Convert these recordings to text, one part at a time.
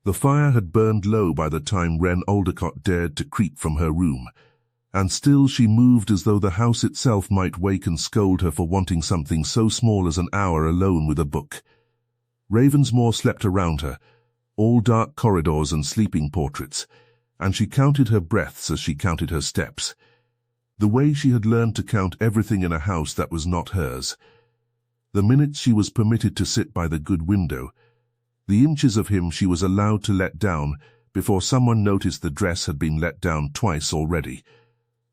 The fire had burned low by the time Wren Aldercott dared to creep from her room, and still she moved as though the house itself might wake and scold her for wanting something so small as an hour alone with a book. Ravensmoor slept around her, all dark corridors and sleeping portraits, and she counted her breaths as she counted her steps. The way she had learned to count everything in a house that was not hers. The minutes she was permitted to sit by the good window, the inches of him she was allowed to let down before someone noticed the dress had been let down twice already.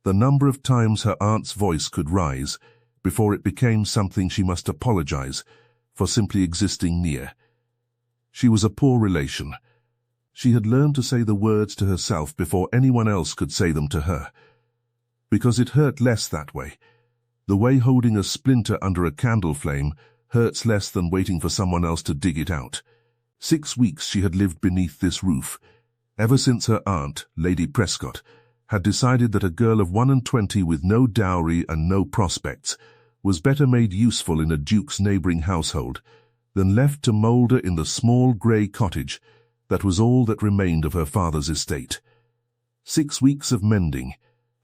The number of times her aunt's voice could rise before it became something she must apologize for simply existing near. She was a poor relation. She had learned to say the words to herself before anyone else could say them to her. Because it hurt less that way. The way holding a splinter under a candle flame hurts less than waiting for someone else to dig it out. 6 weeks she had lived beneath this roof, ever since her aunt, Lady Prescott, had decided that a girl of 21 with no dowry and no prospects was better made useful in a duke's neighbouring household than left to moulder in the small grey cottage that was all that remained of her father's estate. 6 weeks of mending,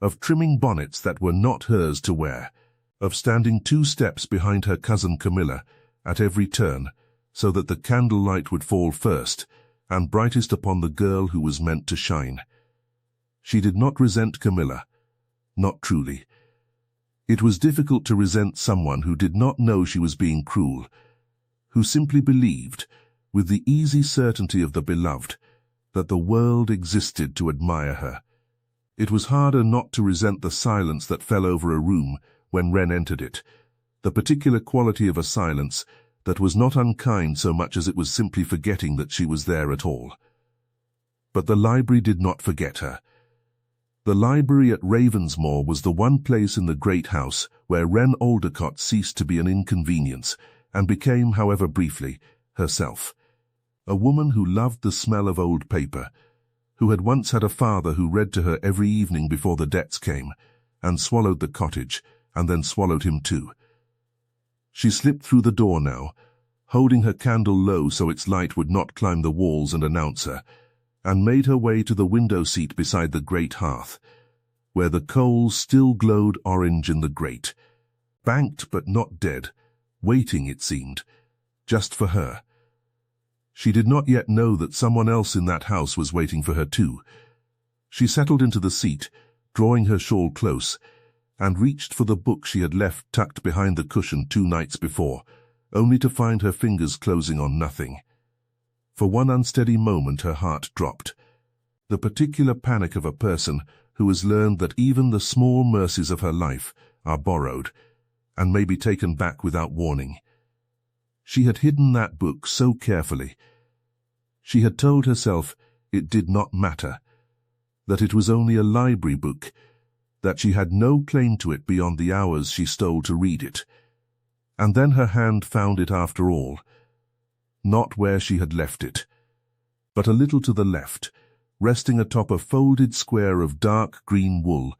of trimming bonnets that were not hers to wear, of standing 2 steps behind her cousin Camilla at every turn so that the candlelight would fall first and brightest upon the girl who was meant to shine. She did not resent Camilla, not truly. It was difficult to resent someone who did not know she was being cruel, who simply believed, with the easy certainty of the beloved, that the world existed to admire her. It was harder not to resent the silence that fell over a room when Wren entered it, the particular quality of a silence that was not unkind so much as it was simply forgetting that she was there at all. But the library did not forget her. The library at Ravensmoor was the one place in the great house where Wren Aldercott ceased to be an inconvenience and became, however briefly, herself. A woman who loved the smell of old paper, who had once had a father who read to her every evening before the debts came, and swallowed the cottage, and then swallowed him too. She slipped through the door now, holding her candle low so its light would not climb the walls and announce her, and made her way to the window seat beside the great hearth, where the coals still glowed orange in the grate, banked but not dead, waiting, it seemed, just for her. She did not yet know that someone else in that house was waiting for her too. She settled into the seat, drawing her shawl close, and reached for the book she had left tucked behind the cushion 2 nights before, only to find her fingers closing on nothing. For one unsteady moment her heart dropped. The particular panic of a person who has learned that even the small mercies of her life are borrowed, and may be taken back without warning. She had hidden that book so carefully. She had told herself it did not matter, that it was only a library book, that she had no claim to it beyond the hours she stole to read it. And then her hand found it after all, not where she had left it, but a little to the left, resting atop a folded square of dark green wool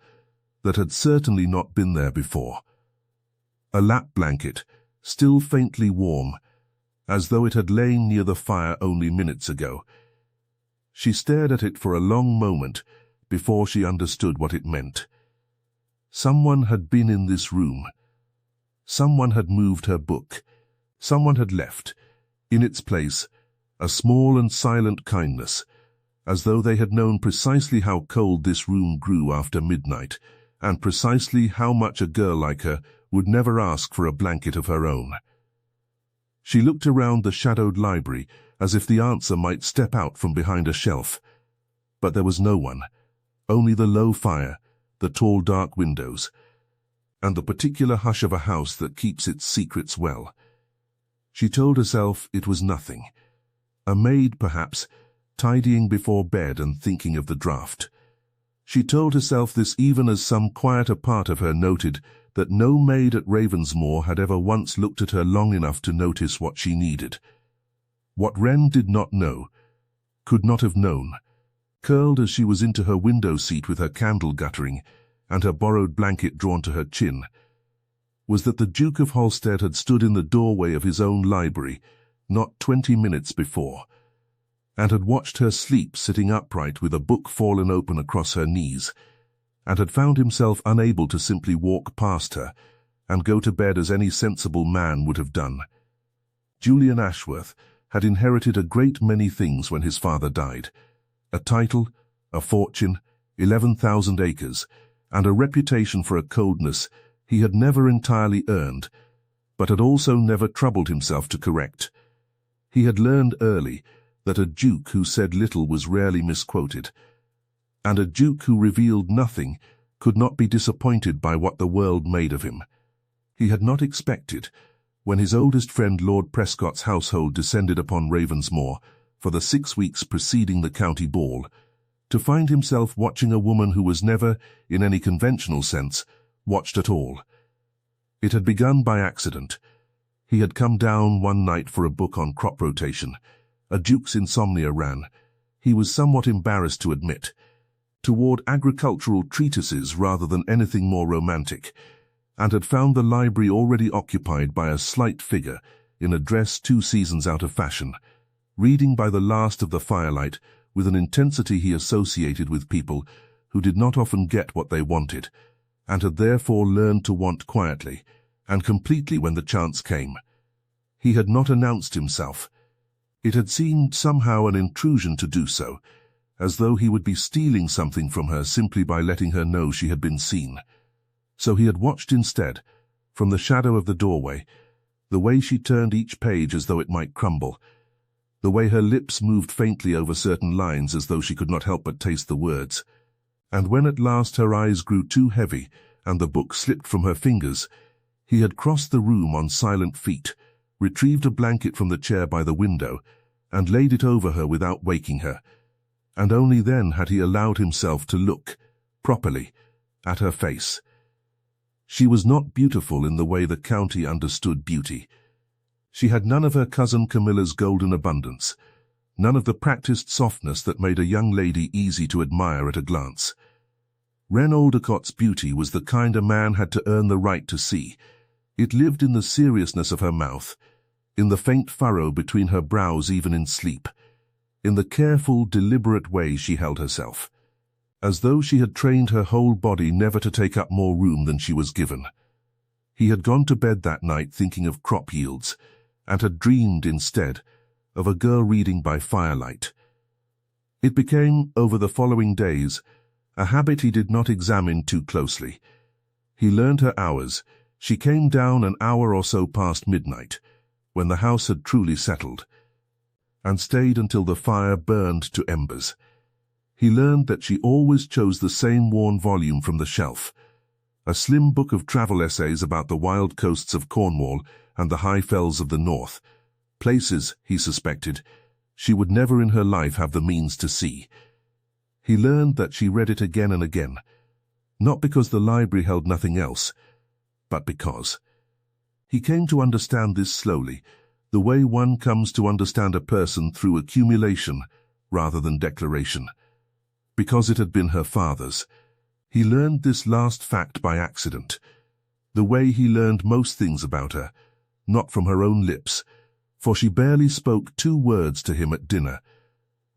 that had certainly not been there before. A lap blanket, still faintly warm, as though it had lain near the fire only minutes ago. She stared at it for a long moment before she understood what it meant. Someone had been in this room. Someone had moved her book. Someone had left, in its place, a small and silent kindness, as though they had known precisely how cold this room grew after midnight, and precisely how much a girl like her would never ask for a blanket of her own. She looked around the shadowed library as if the answer might step out from behind a shelf. But there was no one, only the low fire, the tall dark windows, and the particular hush of a house that keeps its secrets well. She told herself it was nothing. A maid, perhaps, tidying before bed and thinking of the draught. She told herself this even as some quieter part of her noted that no maid at Ravensmoor had ever once looked at her long enough to notice what she needed. What Wren did not know, could not have known, curled as she was into her window seat with her candle guttering and her borrowed blanket drawn to her chin, was that the Duke of Halstead had stood in the doorway of his own library not 20 minutes before. and had watched her sleep sitting upright with a book fallen open across her knees, and had found himself unable to simply walk past her and go to bed as any sensible man would have done. Julian Ashworth had inherited a great many things when his father died: a title, a fortune, 11,000 acres, and a reputation for a coldness he had never entirely earned, but had also never troubled himself to correct. He had learned early that a duke who said little was rarely misquoted, and a duke who revealed nothing could not be disappointed by what the world made of him. He had not expected, when his oldest friend Lord Prescott's household descended upon Ravensmoor for the 6 weeks preceding the county ball, to find himself watching a woman who was never, in any conventional sense, watched at all. It had begun by accident. He had come down one night for a book on crop rotation. A duke's insomnia ran, he was somewhat embarrassed to admit, toward agricultural treatises rather than anything more romantic, and had found the library already occupied by a slight figure in a dress 2 seasons out of fashion, reading by the last of the Firelight with an intensity he associated with people who did not often get what they wanted, and had therefore learned to want quietly and completely when the chance came. He had not announced himself. It had seemed somehow an intrusion to do so, as though he would be stealing something from her simply by letting her know she had been seen. So he had watched instead, from the shadow of the doorway, the way she turned each page as though it might crumble, the way her lips moved faintly over certain lines as though she could not help but taste the words. And when at last her eyes grew too heavy and the book slipped from her fingers, he had crossed the room on silent feet, retrieved a blanket from the chair by the window, and laid it over her without waking her, and only then had he allowed himself to look, properly, at her face. She was not beautiful in the way the county understood beauty. She had none of her cousin Camilla's golden abundance, none of the practiced softness that made a young lady easy to admire at a glance. Wren Aldercott's beauty was the kind a man had to earn the right to see. It lived in the seriousness of her mouth, in the faint furrow between her brows even in sleep, in the careful, deliberate way she held herself, as though she had trained her whole body never to take up more room than she was given. He had gone to bed that night thinking of crop yields, and had dreamed instead of a girl reading by firelight. It became, over the following days, a habit he did not examine too closely. He learned her hours. She came down an hour or so past midnight, when the house had truly settled, and stayed until the fire burned to embers. He learned that she always chose the same worn volume from the shelf, a slim book of travel essays about the wild coasts of Cornwall and the high fells of the north, places, he suspected, she would never in her life have the means to see. He learned that she read it again and again, not because the library held nothing else, but because. He came to understand this slowly, the way one comes to understand a person through accumulation rather than declaration. Because it had been her father's. He learned this last fact by accident, the way he learned most things about her, not from her own lips, for she barely spoke 2 words to him at dinner,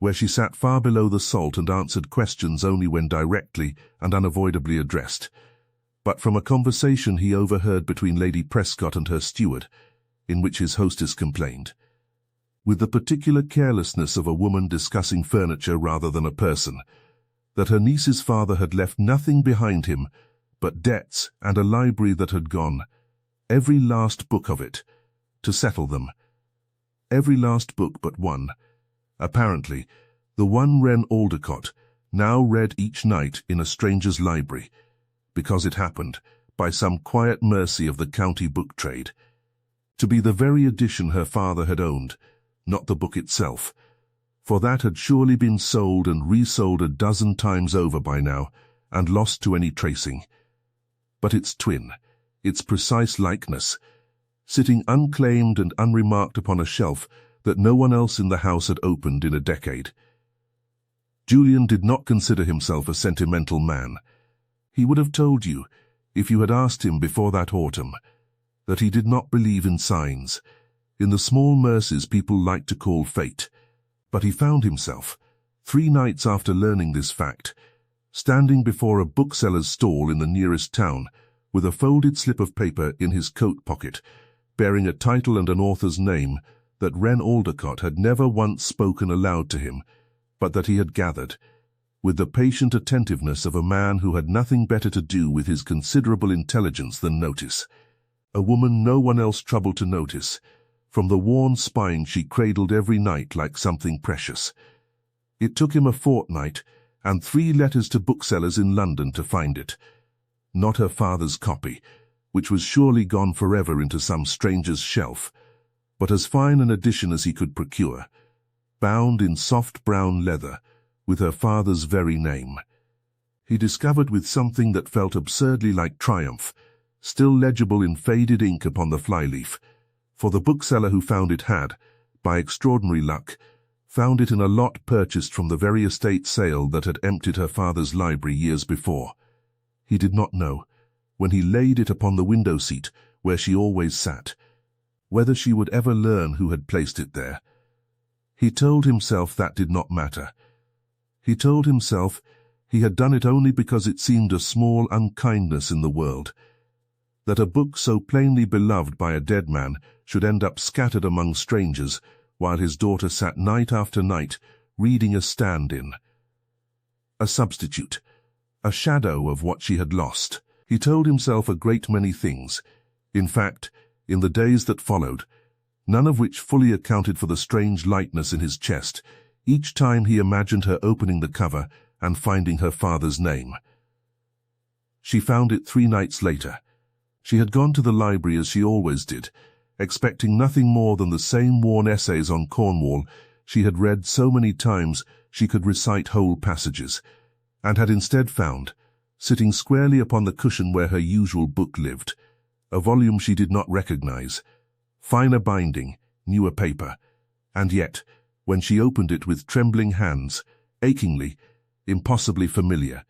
where she sat far below the salt and answered questions only when directly and unavoidably addressed, but from a conversation he overheard between Lady Prescott and her steward, in which his hostess complained, with the particular carelessness of a woman discussing furniture rather than a person, that her niece's father had left nothing behind him but debts and a library that had gone, every last book of it, to settle them. Every last book but one, apparently, the one Wren Aldercott now read each night in a stranger's library, because it happened, by some quiet mercy of the county book trade, to be the very edition her father had owned, not the book itself, for that had surely been sold and resold a dozen times over by now, and lost to any tracing. But its twin, its precise likeness, sitting unclaimed and unremarked upon a shelf that no one else in the house had opened in a decade. Julian did not consider himself a sentimental man. He would have told you, if you had asked him before that autumn, that he did not believe in signs, in the small mercies people like to call fate, But he found himself, 3 nights after learning this fact, standing before a bookseller's stall in the nearest town, with a folded slip of paper in his coat pocket, bearing a title and an author's name that Wren Aldercott had never once spoken aloud to him, but that he had gathered, with the patient attentiveness of a man who had nothing better to do with his considerable intelligence than notice. A woman no one else troubled to notice. From the worn spine she cradled every night like something precious. It took him a fortnight and 3 letters to booksellers in London to find it. Not her father's copy, which was surely gone forever into some stranger's shelf, but as fine an edition as he could procure, bound in soft brown leather, with her father's very name. He discovered with something that felt absurdly like triumph, still legible in faded ink upon the flyleaf, for the bookseller who found it had, by extraordinary luck, found it in a lot purchased from the very estate sale that had emptied her father's library years before. He did not know, when he laid it upon the window-seat where she always sat, whether she would ever learn who had placed it there. He told himself that did not matter. He told himself he had done it only because it seemed a small unkindness in the world, that a book so plainly beloved by a dead man should end up scattered among strangers, while his daughter sat night after night reading a stand-in. A substitute, a shadow of what she had lost. He told himself a great many things, in fact, in the days that followed, none of which fully accounted for the strange lightness in his chest, each time he imagined her opening the cover and finding her father's name. She found it 3 nights later. She had gone to the library as she always did, expecting nothing more than the same worn essays on Cornwall she had read so many times she could recite whole passages, and had instead found, sitting squarely upon the cushion where her usual book lived, a volume she did not recognize, finer binding, newer paper, and yet, when she opened it with trembling hands, achingly, impossibly familiar,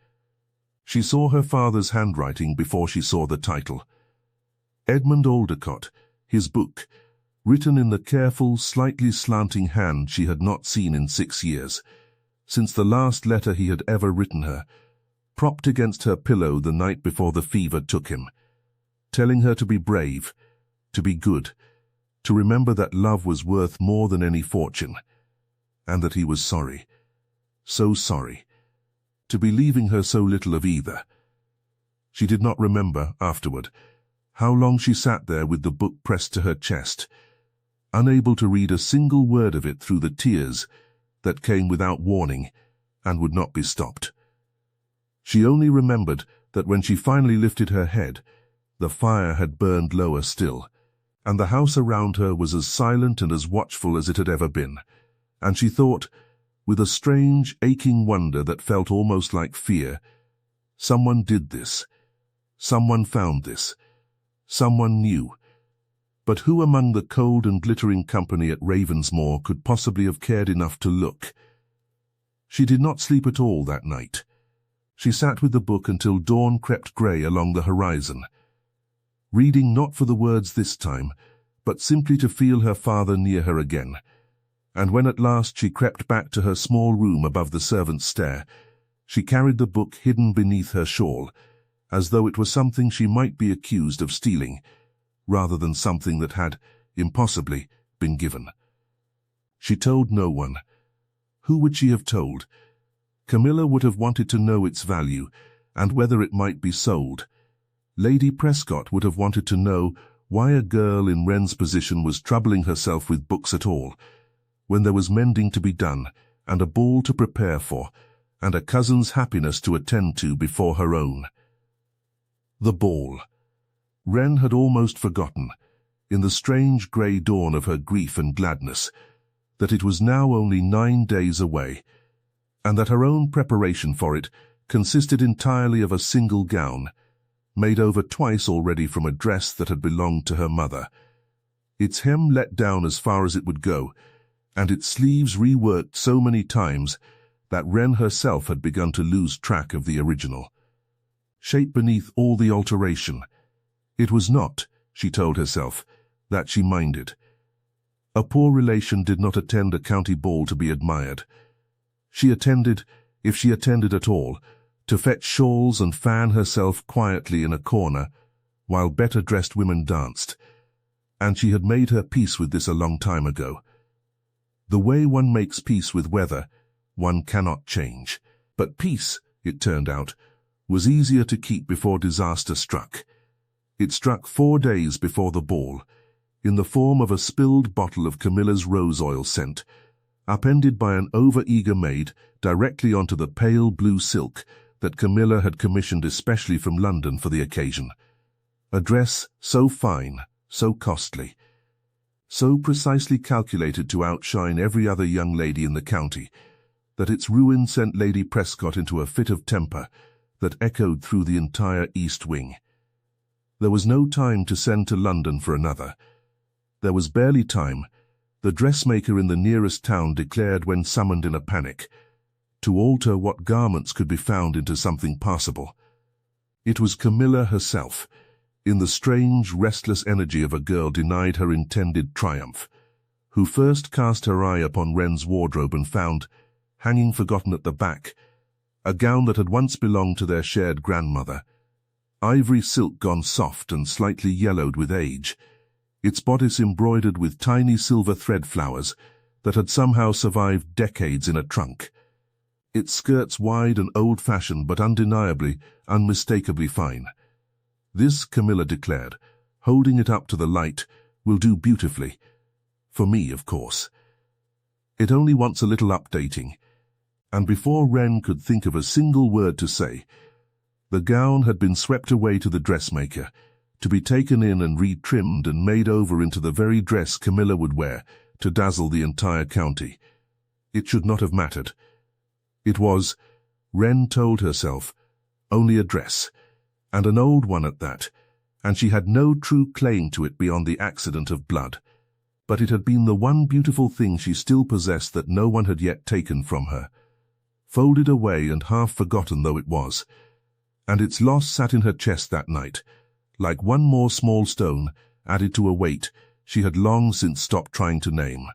she saw her father's handwriting before she saw the title. Edmund Aldercott, his book, written in the careful, slightly slanting hand she had not seen in 6 years, since the last letter he had ever written her, propped against her pillow the night before the fever took him, telling her to be brave, to be good, to remember that love was worth more than any fortune, and that he was sorry, so sorry, to be leaving her so little of either. She did not remember, afterward, how long she sat there with the book pressed to her chest, unable to read a single word of it through the tears that came without warning and would not be stopped. She only remembered that when she finally lifted her head, the fire had burned lower still, and the house around her was as silent and as watchful as it had ever been, and she thought, with a strange, aching wonder that felt almost like fear, someone did this, someone found this, someone knew. But who among the cold and glittering company at Ravensmoor could possibly have cared enough to look? She did not sleep at all that night. She sat with the book until dawn crept grey along the horizon, reading not for the words this time, but simply to feel her father near her again. And when at last she crept back to her small room above the servants' stair, she carried the book hidden beneath her shawl, as though it were something she might be accused of stealing, rather than something that had, impossibly, been given. She told no one. Who would she have told? Camilla would have wanted to know its value, and whether it might be sold. Lady Prescott would have wanted to know why a girl in Wren's position was troubling herself with books at all, when there was mending to be done, and a ball to prepare for, and a cousin's happiness to attend to before her own. The ball. Wren had almost forgotten, in the strange grey dawn of her grief and gladness, that it was now only 9 days away, and that her own preparation for it consisted entirely of a single gown, made over twice already from a dress that had belonged to her mother, its hem let down as far as it would go, and its sleeves reworked so many times that Wren herself had begun to lose track of the original. Shape beneath all the alteration, it was not, she told herself, that she minded. A poor relation did not attend a county ball to be admired. She attended, if she attended at all, to fetch shawls and fan herself quietly in a corner, while better-dressed women danced, and she had made her peace with this a long time ago. The way one makes peace with weather, one cannot change. But peace, it turned out, was easier to keep before disaster struck. It struck 4 days before the ball, in the form of a spilled bottle of Camilla's rose oil scent, appended by an over-eager maid directly onto the pale blue silk that Camilla had commissioned especially from London for the occasion. A dress so fine, so costly, so precisely calculated to outshine every other young lady in the county, that its ruin sent Lady Prescott into a fit of temper that echoed through the entire East Wing. There was no time to send to London for another. There was barely time, the dressmaker in the nearest town declared when summoned in a panic, to alter what garments could be found into something passable. It was Camilla herself, in the strange, restless energy of a girl denied her intended triumph, who first cast her eye upon Wren's wardrobe and found, hanging forgotten at the back, a gown that had once belonged to their shared grandmother, ivory silk gone soft and slightly yellowed with age, its bodice embroidered with tiny silver thread flowers that had somehow survived decades in a trunk, its skirts wide and old-fashioned but undeniably, unmistakably fine. This, Camilla declared, holding it up to the light, will do beautifully. For me, of course. It only wants a little updating. And before Wren could think of a single word to say, the gown had been swept away to the dressmaker, to be taken in and retrimmed and made over into the very dress Camilla would wear to dazzle the entire county. It should not have mattered. It was, Wren told herself, only a dress, and an old one at that, and she had no true claim to it beyond the accident of blood. But it had been the one beautiful thing she still possessed that no one had yet taken from her, folded away and half forgotten though it was, and its loss sat in her chest that night, like one more small stone added to a weight she had long since stopped trying to name.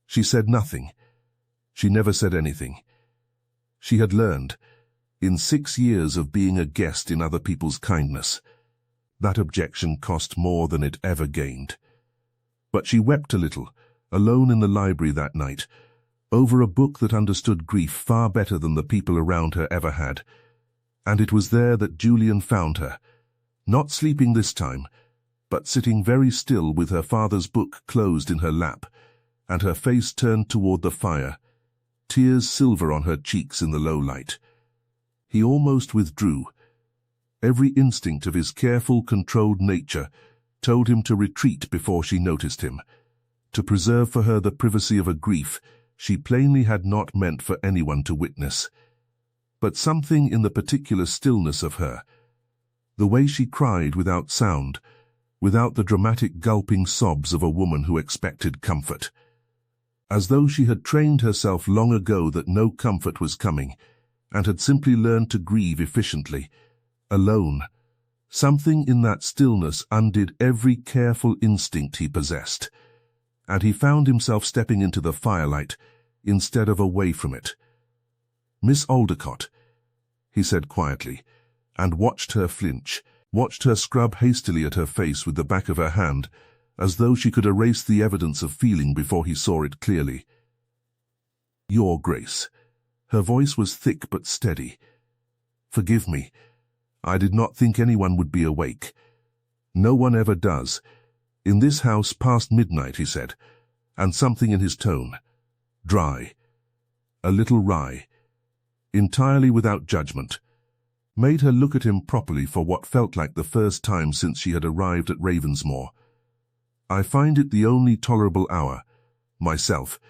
She said nothing. She never said anything. She had learned, in 6 years of being a guest in other people's kindness, that objection cost more than it ever gained. But she wept a little, alone in the library that night, over a book that understood grief far better than the people around her ever had. And it was there that Julian found her, not sleeping this time, but sitting very still with her father's book closed in her lap, and her face turned toward the fire, tears silver on her cheeks in the low light. He almost withdrew. Every instinct of his careful, controlled nature told him to retreat before she noticed him, to preserve for her the privacy of a grief she plainly had not meant for anyone to witness. But something in the particular stillness of her, the way she cried without sound, without the dramatic gulping sobs of a woman who expected comfort, as though she had trained herself long ago that no comfort was coming, and had simply learned to grieve efficiently, alone. Something in that stillness undid every careful instinct he possessed, and he found himself stepping into the firelight instead of away from it. "Miss Aldercott," he said quietly, and watched her flinch, watched her scrub hastily at her face with the back of her hand, as though she could erase the evidence of feeling before he saw it clearly. "Your Grace." Her voice was thick but steady. "Forgive me. I did not think anyone would be awake. No one ever does. In this house past midnight," he said, and something in his tone, dry, a little wry, entirely without judgment, made her look at him properly for what felt like the first time since she had arrived at Ravensmoor. "I find it the only tolerable hour, myself."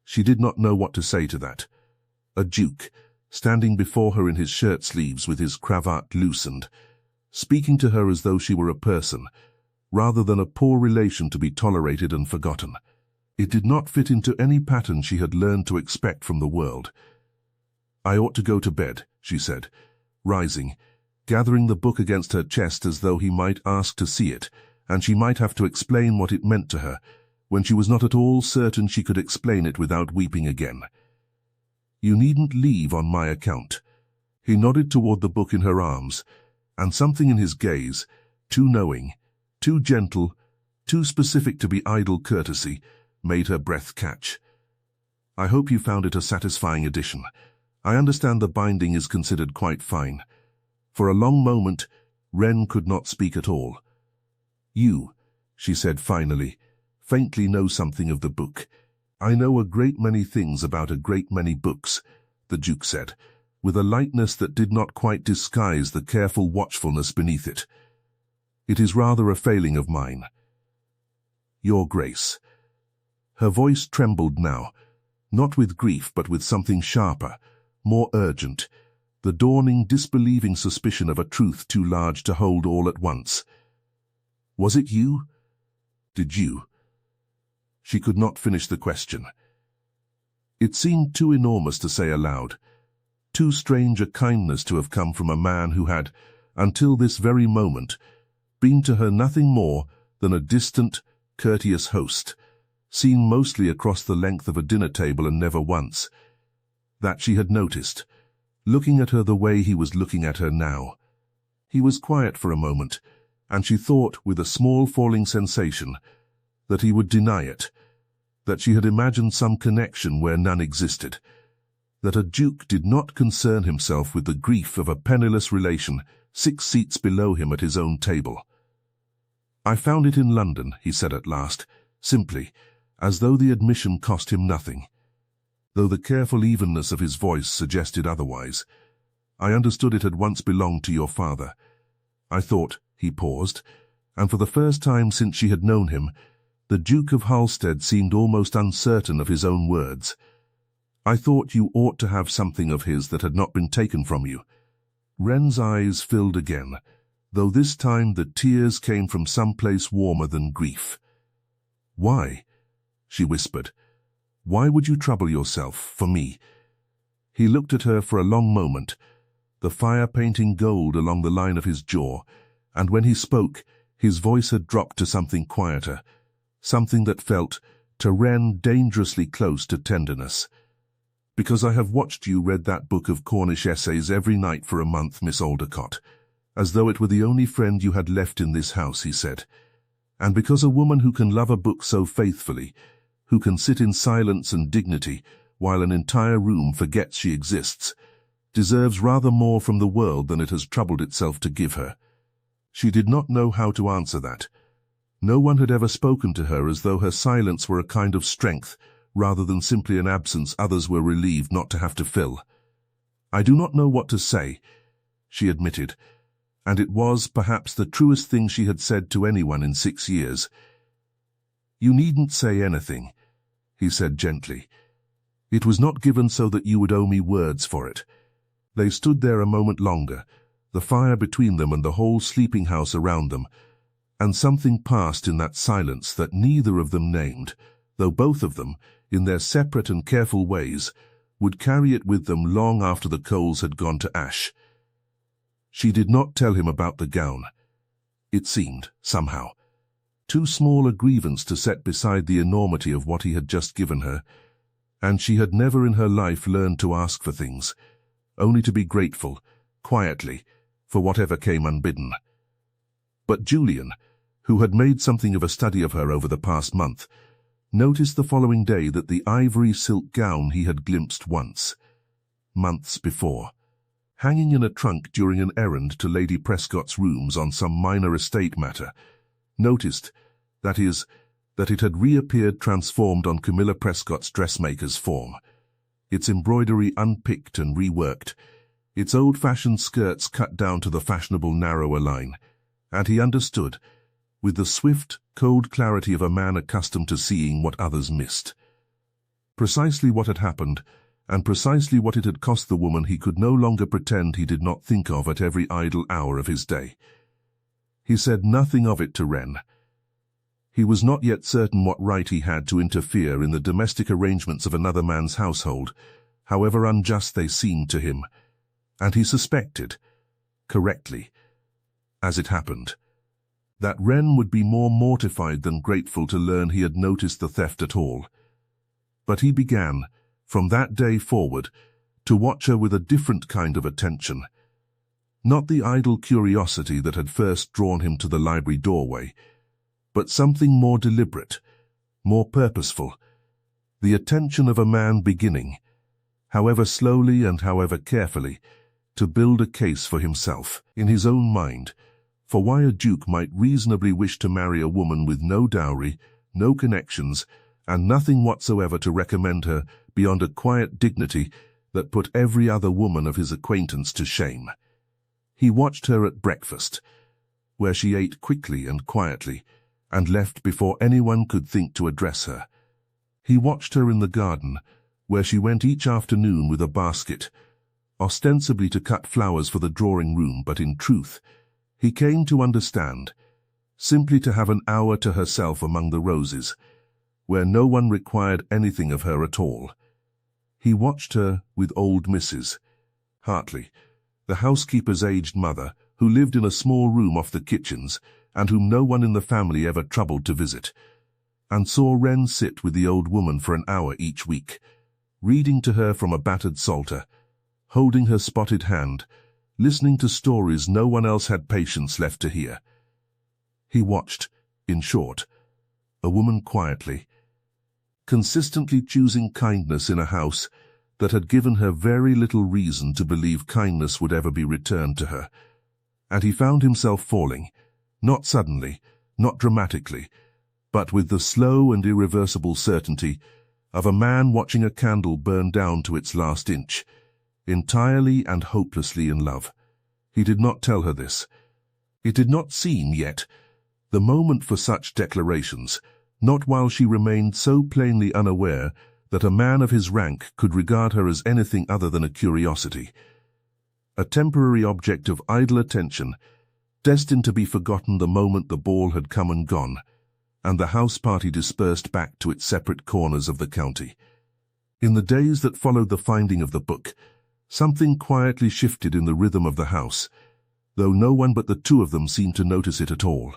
She did not know what to say to that. A duke, standing before her in his shirt-sleeves with his cravat loosened, speaking to her as though she were a person, rather than a poor relation to be tolerated and forgotten. It did not fit into any pattern she had learned to expect from the world. "I ought to go to bed," she said, rising, gathering the book against her chest as though he might ask to see it, and she might have to explain what it meant to her, when she was not at all certain she could explain it without weeping again. "You needn't leave on my account." He nodded toward the book in her arms, and something in his gaze, too knowing, too gentle, too specific to be idle courtesy, made her breath catch. "I hope you found it a satisfying edition. I understand the binding is considered quite fine." For a long moment, Wren could not speak at all. "You," she said finally, "faintly know something of the book." "I know a great many things about a great many books," the Duke said, with a lightness that did not quite disguise the careful watchfulness beneath it. "It is rather a failing of mine." "Your Grace." Her voice trembled now, not with grief but with something sharper, more urgent, the dawning disbelieving suspicion of a truth too large to hold all at once. "Was it you? Did you?" She could not finish the question. It seemed too enormous to say aloud, too strange a kindness to have come from a man who had, until this very moment, been to her nothing more than a distant, courteous host, seen mostly across the length of a dinner table and never once, that she had noticed, looking at her the way he was looking at her now. He was quiet for a moment, and she thought, with a small falling sensation, that he would deny it, that she had imagined some connection where none existed, that a duke did not concern himself with the grief of a penniless relation 6 seats below him at his own table. "I found it in London," he said at last, simply, as though the admission cost him nothing, though the careful evenness of his voice suggested otherwise. "I understood it had once belonged to your father. I thought," he paused, and for the first time since she had known him, the Duke of Halstead seemed almost uncertain of his own words. "I thought you ought to have something of his that had not been taken from you." Wren's eyes filled again, though this time the tears came from some place warmer than grief. "Why?" she whispered. "Why would you trouble yourself for me?" He looked at her for a long moment, the fire painting gold along the line of his jaw, and when he spoke, his voice had dropped to something quieter, something that felt, to Wren, dangerously close to tenderness. "Because I have watched you read that book of Cornish essays every night for a month, Miss Aldercott, as though it were the only friend you had left in this house," he said. "And because a woman who can love a book so faithfully, who can sit in silence and dignity while an entire room forgets she exists, deserves rather more from the world than it has troubled itself to give her." She did not know how to answer that. No one had ever spoken to her as though her silence were a kind of strength, rather than simply an absence others were relieved not to have to fill. "I do not know what to say," she admitted, and it was perhaps the truest thing she had said to anyone in 6 years. "You needn't say anything," he said gently. "It was not given so that you would owe me words for it." They stood there a moment longer, the fire between them and the whole sleeping house around them, and something passed in that silence that neither of them named, though both of them, in their separate and careful ways, would carry it with them long after the coals had gone to ash. She did not tell him about the gown. It seemed, somehow, too small a grievance to set beside the enormity of what he had just given her, and she had never in her life learned to ask for things, only to be grateful, quietly, for whatever came unbidden. But Julian, who had made something of a study of her over the past month, noticed the following day that the ivory silk gown he had glimpsed once, months before, hanging in a trunk during an errand to Lady Prescott's rooms on some minor estate matter, noticed, that is, that it had reappeared transformed on Camilla Prescott's dressmaker's form, its embroidery unpicked and reworked, its old-fashioned skirts cut down to the fashionable narrower line, and he understood, with the swift, cold clarity of a man accustomed to seeing what others missed. Precisely what had happened, and precisely what it had cost the woman he could no longer pretend he did not think of at every idle hour of his day. He said nothing of it to Wren. He was not yet certain what right he had to interfere in the domestic arrangements of another man's household, however unjust they seemed to him, and he suspected, correctly, as it happened, that Wren would be more mortified than grateful to learn he had noticed the theft at all. But he began, from that day forward, to watch her with a different kind of attention. Not the idle curiosity that had first drawn him to the library doorway, but something more deliberate, more purposeful, the attention of a man beginning, however slowly and however carefully, to build a case for himself, in his own mind, for why a duke might reasonably wish to marry a woman with no dowry, no connections, and nothing whatsoever to recommend her beyond a quiet dignity that put every other woman of his acquaintance to shame. He watched her at breakfast, where she ate quickly and quietly, and left before anyone could think to address her. He watched her in the garden, where she went each afternoon with a basket, ostensibly to cut flowers for the drawing-room, but in truth, he came to understand, simply to have an hour to herself among the roses, where no one required anything of her at all. He watched her with old Mrs. Hartley, the housekeeper's aged mother, who lived in a small room off the kitchens, and whom no one in the family ever troubled to visit, and saw Wren sit with the old woman for an hour each week, reading to her from a battered psalter, holding her spotted hand, listening to stories no one else had patience left to hear. He watched, in short, a woman quietly, consistently choosing kindness in a house that had given her very little reason to believe kindness would ever be returned to her, and he found himself falling, not suddenly, not dramatically, but with the slow and irreversible certainty of a man watching a candle burn down to its last inch, entirely and hopelessly in love. He did not tell her this. It did not seem yet the moment for such declarations, not while she remained so plainly unaware that a man of his rank could regard her as anything other than a curiosity, a temporary object of idle attention, destined to be forgotten the moment the ball had come and gone, and the house party dispersed back to its separate corners of the county. In the days that followed the finding of the book, something quietly shifted in the rhythm of the house, though no one but the two of them seemed to notice it at all.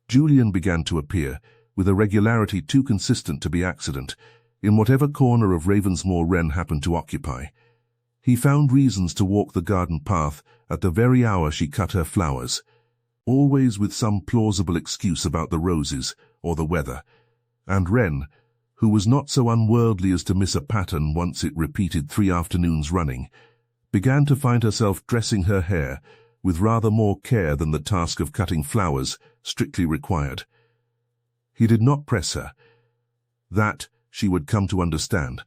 Julian began to appear, with a regularity too consistent to be accident, in whatever corner of Ravensmoor Wren happened to occupy. He found reasons to walk the garden path at the very hour she cut her flowers, always with some plausible excuse about the roses or the weather, and Wren, who was not so unworldly as to miss a pattern once it repeated 3 afternoons running, began to find herself dressing her hair with rather more care than the task of cutting flowers strictly required. He did not press her. That, she would come to understand,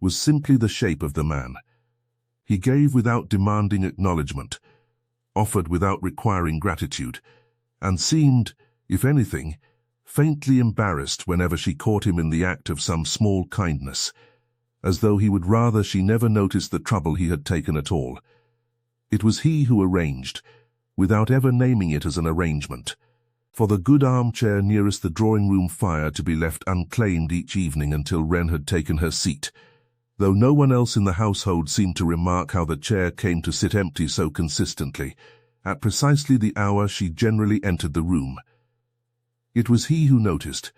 was simply the shape of the man. He gave without demanding acknowledgement, offered without requiring gratitude, and seemed, if anything, faintly embarrassed whenever she caught him in the act of some small kindness, as though he would rather she never noticed the trouble he had taken at all. It was he who arranged, without ever naming it as an arrangement, for the good armchair nearest the drawing-room fire to be left unclaimed each evening until Wren had taken her seat, though no one else in the household seemed to remark how the chair came to sit empty so consistently, at precisely the hour she generally entered the room. It was he who noticed,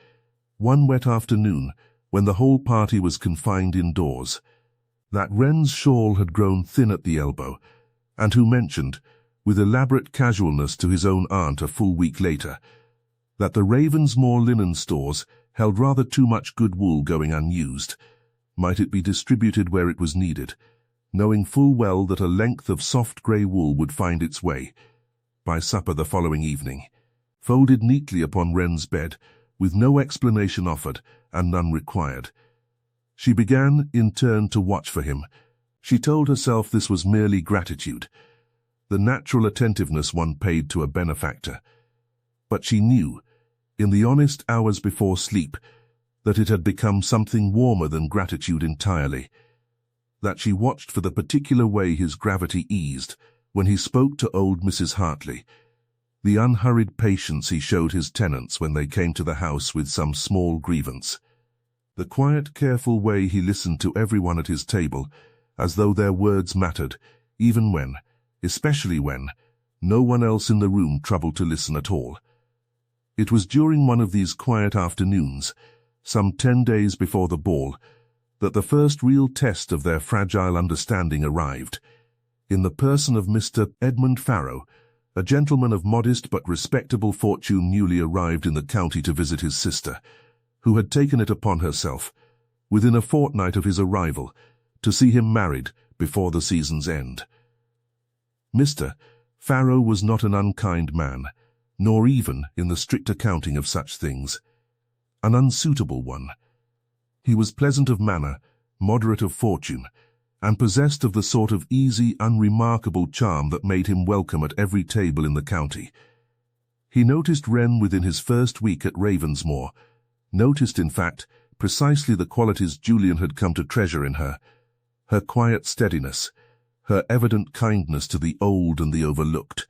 one wet afternoon, when the whole party was confined indoors, that Wren's shawl had grown thin at the elbow, and who mentioned, with elaborate casualness to his own aunt a full week later, that the Ravensmoor linen stores held rather too much good wool going unused. Might it be distributed where it was needed, knowing full well that a length of soft grey wool would find its way, by supper the following evening, folded neatly upon Wren's bed, with no explanation offered and none required. She began, in turn, to watch for him. She told herself this was merely gratitude, the natural attentiveness one paid to a benefactor. But she knew, in the honest hours before sleep, that it had become something warmer than gratitude entirely, that she watched for the particular way his gravity eased when he spoke to old Mrs. Hartley, the unhurried patience he showed his tenants when they came to the house with some small grievance, the quiet, careful way he listened to everyone at his table, as though their words mattered, even when, especially when, no one else in the room troubled to listen at all. It was during one of these quiet afternoons, some 10 days before the ball, that the first real test of their fragile understanding arrived, in the person of Mr. Edmund Farrow, a gentleman of modest but respectable fortune newly arrived in the county to visit his sister, who had taken it upon herself, within a fortnight of his arrival, to see him married before the season's end. Mr. Farrow was not an unkind man, nor even, in the strict accounting of such things, an unsuitable one. He was pleasant of manner, moderate of fortune, and possessed of the sort of easy, unremarkable charm that made him welcome at every table in the county. He noticed Wren within his first week at Ravensmoor, noticed, in fact, precisely the qualities Julian had come to treasure in her: her quiet steadiness, her evident kindness to the old and the overlooked,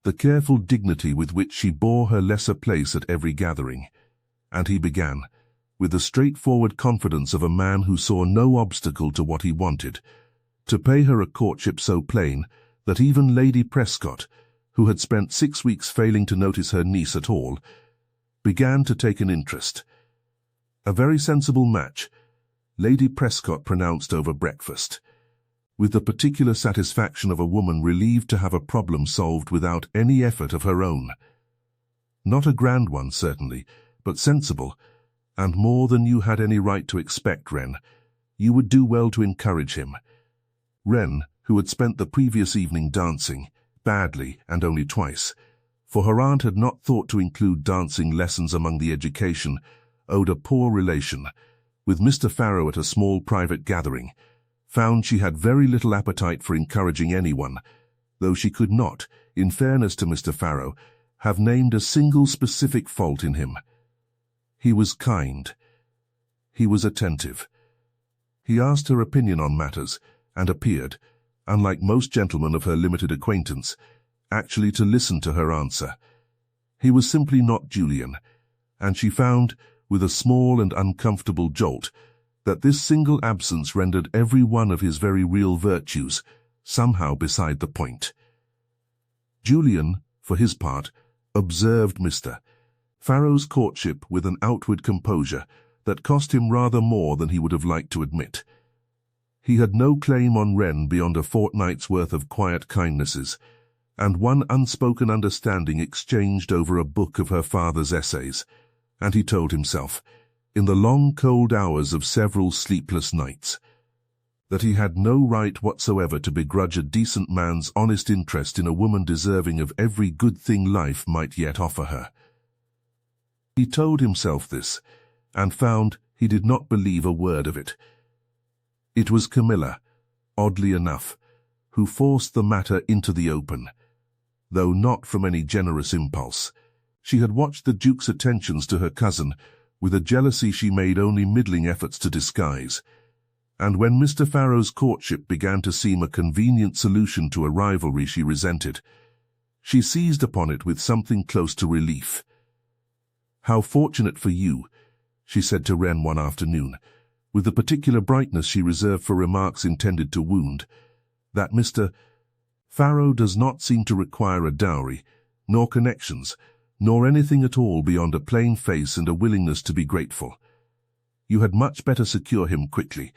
the careful dignity with which she bore her lesser place at every gathering. And he began, with the straightforward confidence of a man who saw no obstacle to what he wanted, to pay her a courtship so plain that even Lady Prescott, who had spent 6 weeks failing to notice her niece at all, began to take an interest. A very sensible match, Lady Prescott pronounced over breakfast, with the particular satisfaction of a woman relieved to have a problem solved without any effort of her own. Not a grand one, certainly, but sensible, and more than you had any right to expect, Wren. You would do well to encourage him. Wren, who had spent the previous evening dancing, badly and only twice, for her aunt had not thought to include dancing lessons among the education, owed a poor relation, with Mr. Farrow at a small private gathering, found she had very little appetite for encouraging anyone, though she could not, in fairness to Mr. Farrow, have named a single specific fault in him. He was kind. He was attentive. He asked her opinion on matters, and appeared, unlike most gentlemen of her limited acquaintance, actually to listen to her answer. He was simply not Julian, and she found, with a small and uncomfortable jolt, that this single absence rendered every one of his very real virtues somehow beside the point. Julian, for his part, observed Mr. Farrow's courtship with an outward composure that cost him rather more than he would have liked to admit. He had no claim on Wren beyond a fortnight's worth of quiet kindnesses, and one unspoken understanding exchanged over a book of her father's essays, and he told himself, in the long cold hours of several sleepless nights, that he had no right whatsoever to begrudge a decent man's honest interest in a woman deserving of every good thing life might yet offer her. He told himself this, and found he did not believe a word of it. It was Camilla, oddly enough, who forced the matter into the open, though not from any generous impulse. She had watched the Duke's attentions to her cousin with a jealousy she made only middling efforts to disguise, and when Mr. Farrow's courtship began to seem a convenient solution to a rivalry she resented, she seized upon it with something close to relief. "How fortunate for you," she said to Wren one afternoon, with the particular brightness she reserved for remarks intended to wound, "that Mr. Farrow does not seem to require a dowry, nor connections, nor anything at all beyond a plain face and a willingness to be grateful. You had much better secure him quickly,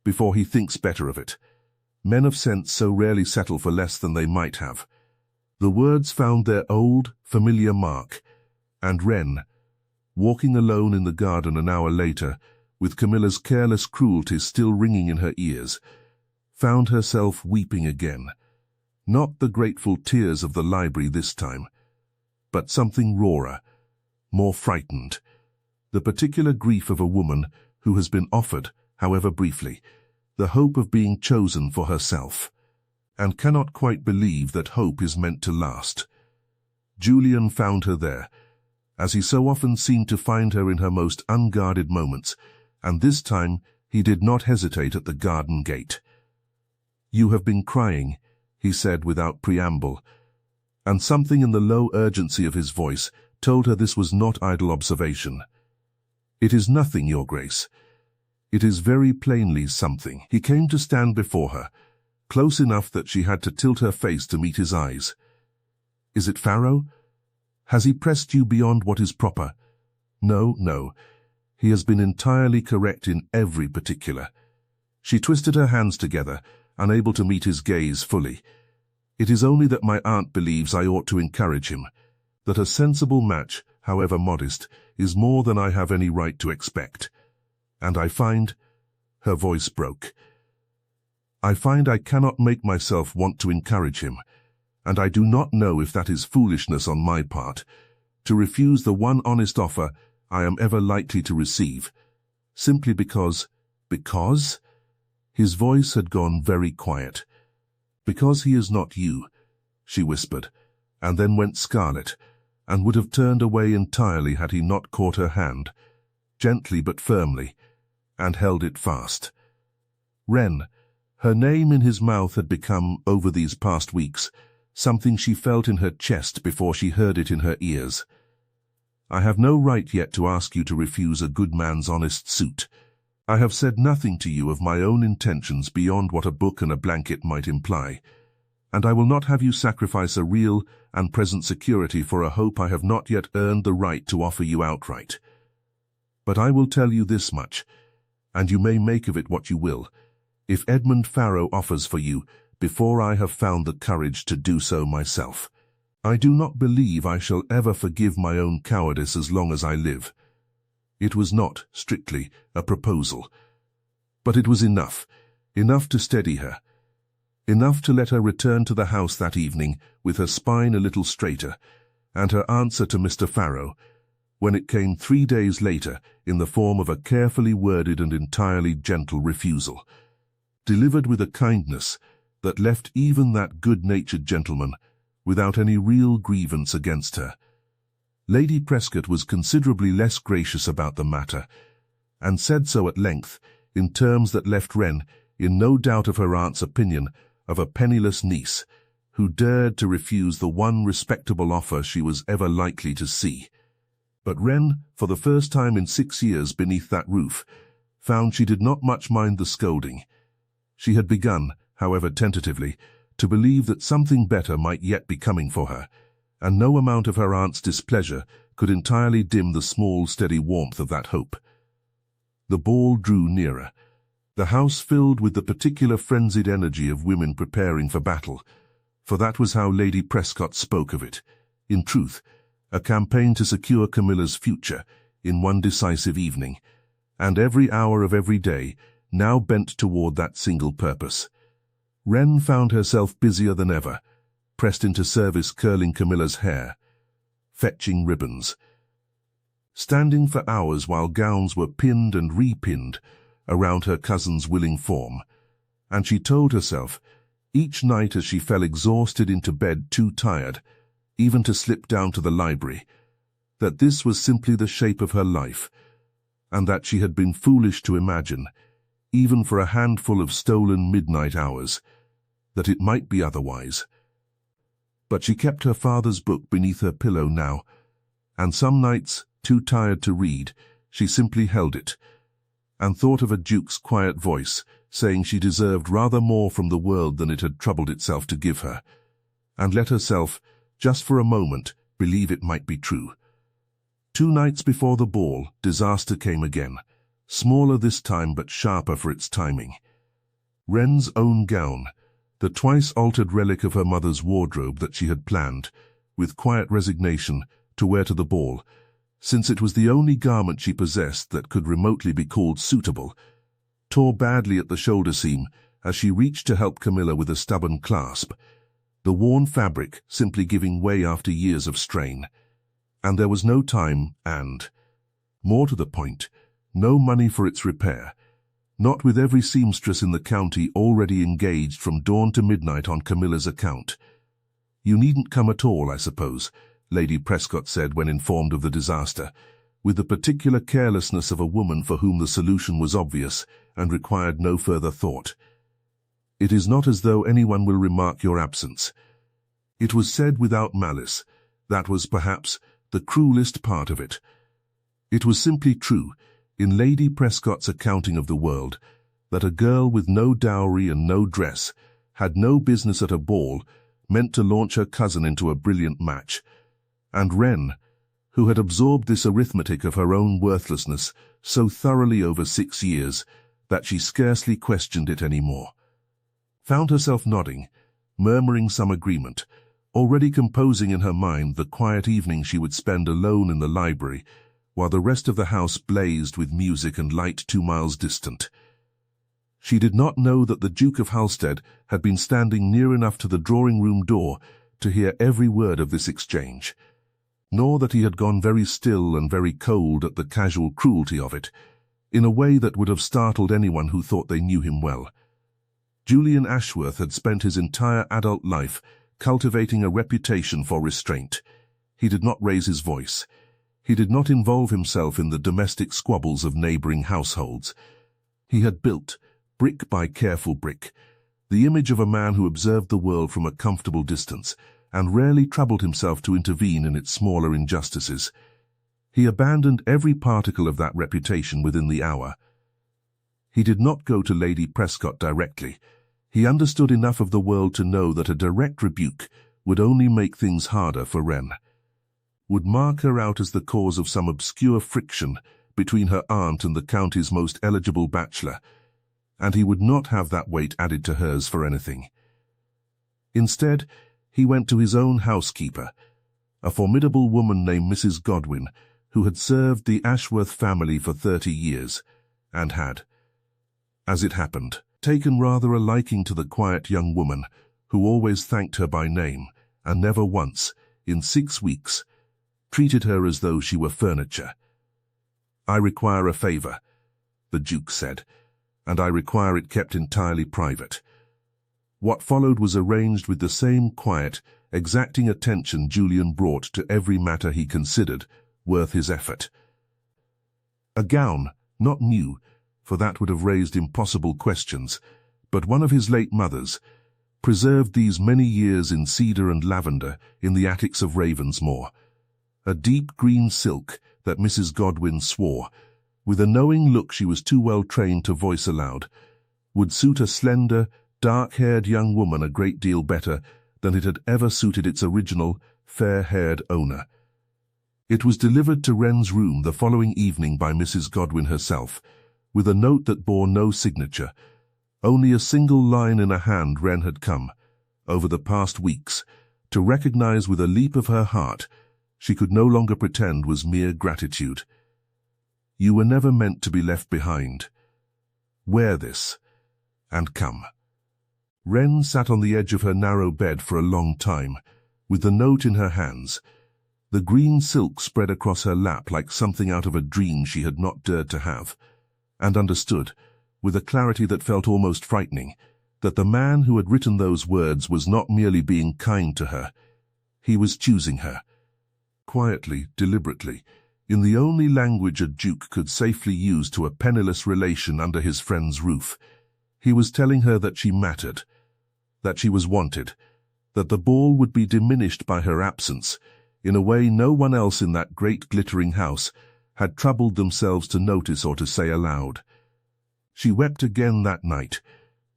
before he thinks better of it. Men of sense so rarely settle for less than they might have." The words found their old, familiar mark, and Wren, walking alone in the garden an hour later, with Camilla's careless cruelty still ringing in her ears, found herself weeping again. Not the grateful tears of the library this time, but something rawer, more frightened, the particular grief of a woman who has been offered, however briefly, the hope of being chosen for herself, and cannot quite believe that hope is meant to last. Julian found her there, as he so often seemed to find her in her most unguarded moments, and this time he did not hesitate at the garden gate. "You have been crying," he said without preamble, and something in the low urgency of his voice told her this was not idle observation. "It is nothing, Your Grace. It is very plainly something." He came to stand before her, close enough that she had to tilt her face to meet his eyes. "Is it Farrow?" Has he pressed you beyond what is proper? No, no. He has been entirely correct in every particular. She twisted her hands together, unable to meet his gaze fully. It is only that my aunt believes I ought to encourage him, that a sensible match, however modest, is more than I have any right to expect. And I find, her voice broke, I find I cannot make myself want to encourage him, and I do not know if that is foolishness on my part, to refuse the one honest offer I am ever likely to receive, simply because, his voice had gone very quiet. Because he is not you, she whispered, and then went scarlet, and would have turned away entirely had he not caught her hand, gently but firmly, and held it fast. Wren, her name in his mouth had become, over these past weeks, something she felt in her chest before she heard it in her ears. I have no right yet to ask you to refuse a good man's honest suit. I have said nothing to you of my own intentions beyond what a book and a blanket might imply, and I will not have you sacrifice a real and present security for a hope I have not yet earned the right to offer you outright. But I will tell you this much, and you may make of it what you will. If Edmund Farrow offers for you, before I have found the courage to do so myself, I do not believe I shall ever forgive my own cowardice as long as I live. It was not, strictly, a proposal, but it was enough to steady her, enough to let her return to the house that evening with her spine a little straighter, and her answer to Mr. Farrow, when it came 3 days later in the form of a carefully worded and entirely gentle refusal, delivered with a kindness that left even that good-natured gentleman without any real grievance against her. Lady Prescott was considerably less gracious about the matter, and said so at length, in terms that left Wren in no doubt of her aunt's opinion of a penniless niece who dared to refuse the one respectable offer she was ever likely to see. But Wren, for the first time in 6 years beneath that roof, found she did not much mind the scolding. She had begun, however tentatively, to believe that something better might yet be coming for her, and no amount of her aunt's displeasure could entirely dim the small, steady warmth of that hope. The ball drew nearer, the house filled with the particular frenzied energy of women preparing for battle, for that was how Lady Prescott spoke of it. In truth, a campaign to secure Camilla's future in one decisive evening, and every hour of every day now bent toward that single purpose. Wren found herself busier than ever, pressed into service curling Camilla's hair, fetching ribbons, standing for hours while gowns were pinned and repinned around her cousin's willing form, and she told herself, each night as she fell exhausted into bed too tired, even to slip down to the library, that this was simply the shape of her life, and that she had been foolish to imagine, even for a handful of stolen midnight hours, that it might be otherwise. But she kept her father's book beneath her pillow now, and some nights, too tired to read, she simply held it, and thought of a duke's quiet voice saying she deserved rather more from the world than it had troubled itself to give her, and let herself, just for a moment, believe it might be true. 2 nights before the ball, disaster came again, smaller this time but sharper for its timing. Wren's own gown, the twice-altered relic of her mother's wardrobe that she had planned, with quiet resignation, to wear to the ball, since it was the only garment she possessed that could remotely be called suitable, tore badly at the shoulder seam as she reached to help Camilla with a stubborn clasp, the worn fabric simply giving way after years of strain. And there was no time and, more to the point, no money for its repair, not with every seamstress in the county already engaged from dawn to midnight on Camilla's account. "You needn't come at all, I suppose," Lady Prescott said when informed of the disaster, with the particular carelessness of a woman for whom the solution was obvious and required no further thought. "It is not as though anyone will remark your absence." It was said without malice. That was, perhaps, the cruelest part of it. It was simply true, in Lady Prescott's accounting of the world, that a girl with no dowry and no dress had no business at a ball meant to launch her cousin into a brilliant match, And Wren, who had absorbed this arithmetic of her own worthlessness so thoroughly over 6 years that she scarcely questioned it anymore, found herself nodding, murmuring some agreement, already composing in her mind the quiet evening she would spend alone in the library, while the rest of the house blazed with music and light 2 miles distant. She did not know that the Duke of Halstead had been standing near enough to the drawing-room door to hear every word of this exchange, nor that he had gone very still and very cold at the casual cruelty of it, in a way that would have startled anyone who thought they knew him well. Julian Ashworth had spent his entire adult life cultivating a reputation for restraint. He did not raise his voice. He did not involve himself in the domestic squabbles of neighboring households. He had built, brick by careful brick, the image of a man who observed the world from a comfortable distance and rarely troubled himself to intervene in its smaller injustices. He abandoned every particle of that reputation within the hour. He did not go to Lady Prescott directly. He understood enough of the world to know that a direct rebuke would only make things harder for Wren, would mark her out as the cause of some obscure friction between her aunt and the county's most eligible bachelor, and he would not have that weight added to hers for anything. Instead, he went to his own housekeeper, a formidable woman named Mrs. Godwin, who had served the Ashworth family for 30 years, and had, as it happened, taken rather a liking to the quiet young woman who always thanked her by name and never once, in 6 weeks, treated her as though she were furniture. "I require a favour," the Duke said, "and I require it kept entirely private." What followed was arranged with the same quiet, exacting attention Julian brought to every matter he considered worth his effort. A gown, not new, for that would have raised impossible questions, but one of his late mother's, preserved these many years in cedar and lavender in the attics of Ravensmoor. A deep green silk that Mrs. Godwin swore, with a knowing look she was too well trained to voice aloud, would suit a slender, dark-haired young woman a great deal better than it had ever suited its original, fair-haired owner. It was delivered to Wren's room the following evening by Mrs. Godwin herself, with a note that bore no signature, only a single line in a hand Wren had come, over the past weeks, to recognize with a leap of her heart she could no longer pretend was mere gratitude. "You were never meant to be left behind. Wear this, and come." Wren sat on the edge of her narrow bed for a long time, with the note in her hands, the green silk spread across her lap like something out of a dream she had not dared to have, and understood, with a clarity that felt almost frightening, that the man who had written those words was not merely being kind to her. He was choosing her. Quietly, deliberately, in the only language a duke could safely use to a penniless relation under his friend's roof, he was telling her that she mattered, that she was wanted, that the ball would be diminished by her absence, in a way no one else in that great glittering house had troubled themselves to notice or to say aloud. She wept again that night.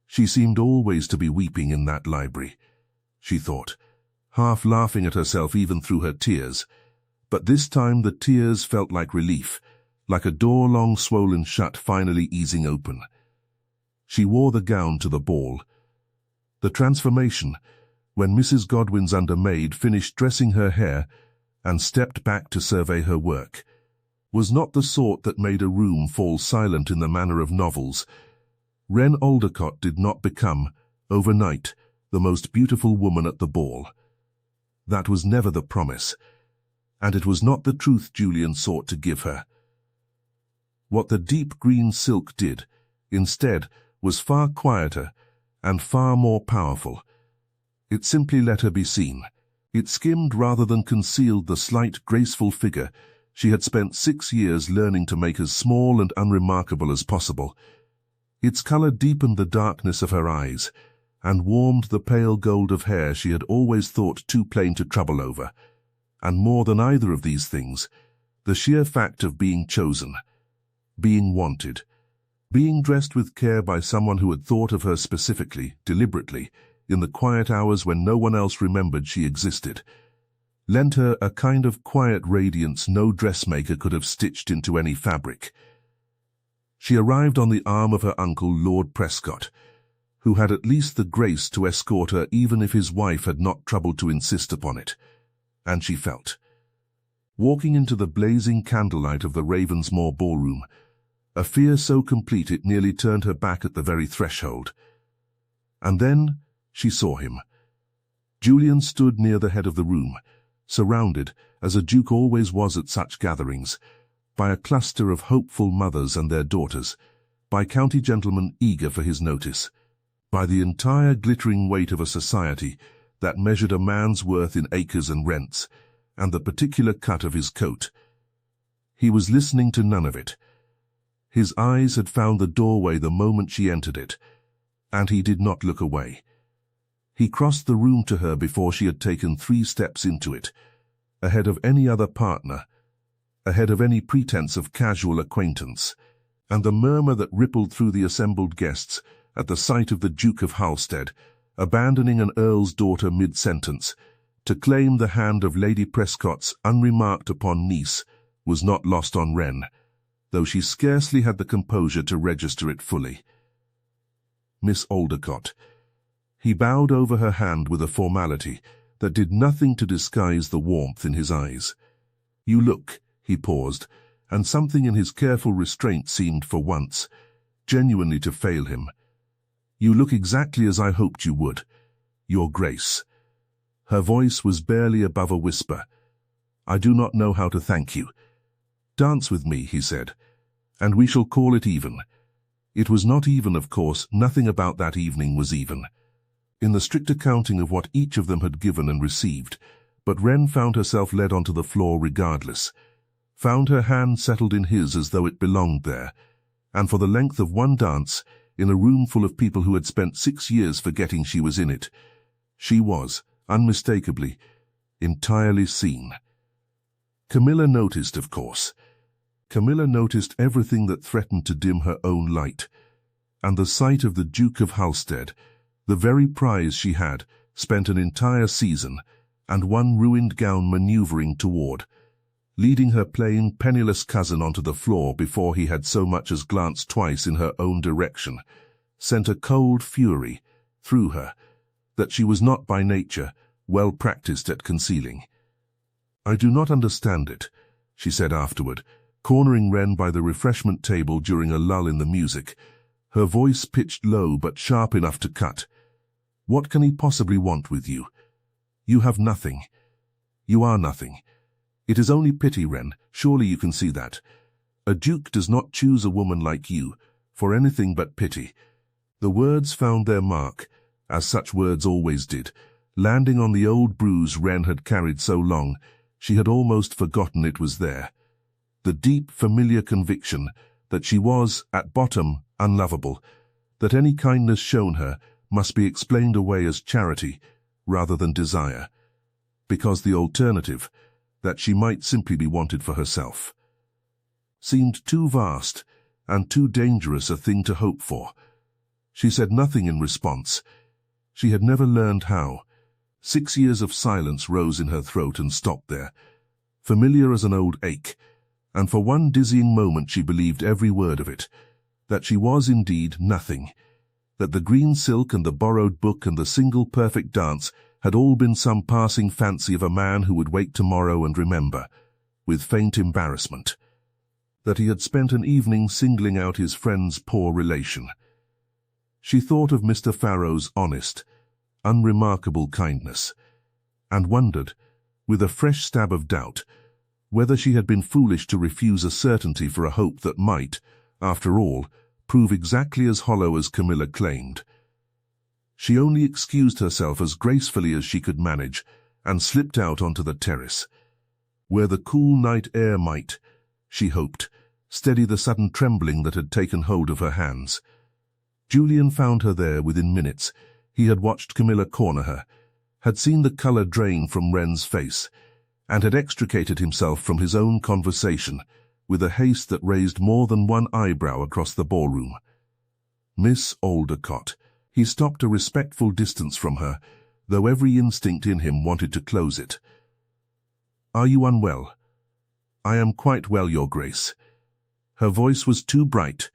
She seemed always to be weeping in that library, she thought, half laughing at herself even through her tears. But this time the tears felt like relief, like a door long swollen shut finally easing open. She wore the gown to the ball. The transformation, when Mrs. Godwin's undermaid finished dressing her hair and stepped back to survey her work, was not the sort that made a room fall silent in the manner of novels. Wren Aldercott did not become, overnight, the most beautiful woman at the ball. That was never the promise, and it was not the truth Julian sought to give her. What the deep green silk did, instead, was far quieter and far more powerful. It simply let her be seen. It skimmed rather than concealed the slight, graceful figure she had spent 6 years learning to make as small and unremarkable as possible. Its color deepened the darkness of her eyes and warmed the pale gold of hair she had always thought too plain to trouble over. And more than either of these things, the sheer fact of being chosen, being wanted, being dressed with care by someone who had thought of her specifically, deliberately, in the quiet hours when no one else remembered she existed, lent her a kind of quiet radiance no dressmaker could have stitched into any fabric. She arrived on the arm of her uncle, Lord Prescott, who had at least the grace to escort her even if his wife had not troubled to insist upon it, and she felt. Walking into the blazing candlelight of the Ravensmoor ballroom, a fear so complete it nearly turned her back at the very threshold. And then she saw him. Julian stood near the head of the room, surrounded, as a duke always was at such gatherings, by a cluster of hopeful mothers and their daughters, by county gentlemen eager for his notice, by the entire glittering weight of a society that measured a man's worth in acres and rents, and the particular cut of his coat. He was listening to none of it. His eyes had found the doorway the moment she entered it, and he did not look away. He crossed the room to her before she had taken 3 steps into it, ahead of any other partner, ahead of any pretense of casual acquaintance, and the murmur that rippled through the assembled guests at the sight of the Duke of Halstead, abandoning an earl's daughter mid-sentence, to claim the hand of Lady Prescott's unremarked-upon niece, was not lost on Wren, though she scarcely had the composure to register it fully. Miss Aldercott. He bowed over her hand with a formality that did nothing to disguise the warmth in his eyes. You look, he paused, and something in his careful restraint seemed for once genuinely to fail him. You look exactly as I hoped you would, Your Grace. Her voice was barely above a whisper. I do not know how to thank you. Dance with me, he said, and we shall call it even. It was not even, of course, nothing about that evening was even, in the strict accounting of what each of them had given and received, but Wren found herself led onto the floor regardless, found her hand settled in his as though it belonged there, and for the length of one dance, in a room full of people who had spent 6 years forgetting she was in it, she was, unmistakably, entirely seen. Camilla noticed, of course. Camilla noticed everything that threatened to dim her own light, and the sight of the Duke of Halstead, the very prize she had spent an entire season and one ruined gown maneuvering toward, leading her plain, penniless cousin onto the floor before he had so much as glanced twice in her own direction, sent a cold fury through her that she was not by nature well practiced at concealing. I do not understand it, she said afterward, cornering Wren by the refreshment table during a lull in the music, her voice pitched low but sharp enough to cut. What can he possibly want with you? You have nothing. You are nothing. It is only pity, Wren, surely you can see that. A duke does not choose a woman like you for anything but pity. The words found their mark, as such words always did, landing on the old bruise Wren had carried so long, she had almost forgotten it was there. The deep, familiar conviction that she was, at bottom, unlovable, that any kindness shown her must be explained away as charity rather than desire, because the alternative, that she might simply be wanted for herself, seemed too vast and too dangerous a thing to hope for. She said nothing in response. She had never learned how. 6 years of silence rose in her throat and stopped there, familiar as an old ache, and for one dizzying moment she believed every word of it, that she was indeed nothing, that the green silk and the borrowed book and the single perfect dance had all been some passing fancy of a man who would wake tomorrow and remember, with faint embarrassment, that he had spent an evening singling out his friend's poor relation. She thought of Mr. Farrow's honest, unremarkable kindness, and wondered, with a fresh stab of doubt, whether she had been foolish to refuse a certainty for a hope that might, after all, prove exactly as hollow as Camilla claimed. She only excused herself as gracefully as she could manage and slipped out onto the terrace, where the cool night air might, she hoped, steady the sudden trembling that had taken hold of her hands. Julian found her there within minutes. He had watched Camilla corner her, had seen the colour drain from Wren's face, and had extricated himself from his own conversation with a haste that raised more than one eyebrow across the ballroom. Miss Aldercott. He stopped a respectful distance from her, though every instinct in him wanted to close it. "Are you unwell?" "I am quite well, Your Grace." Her voice was too bright,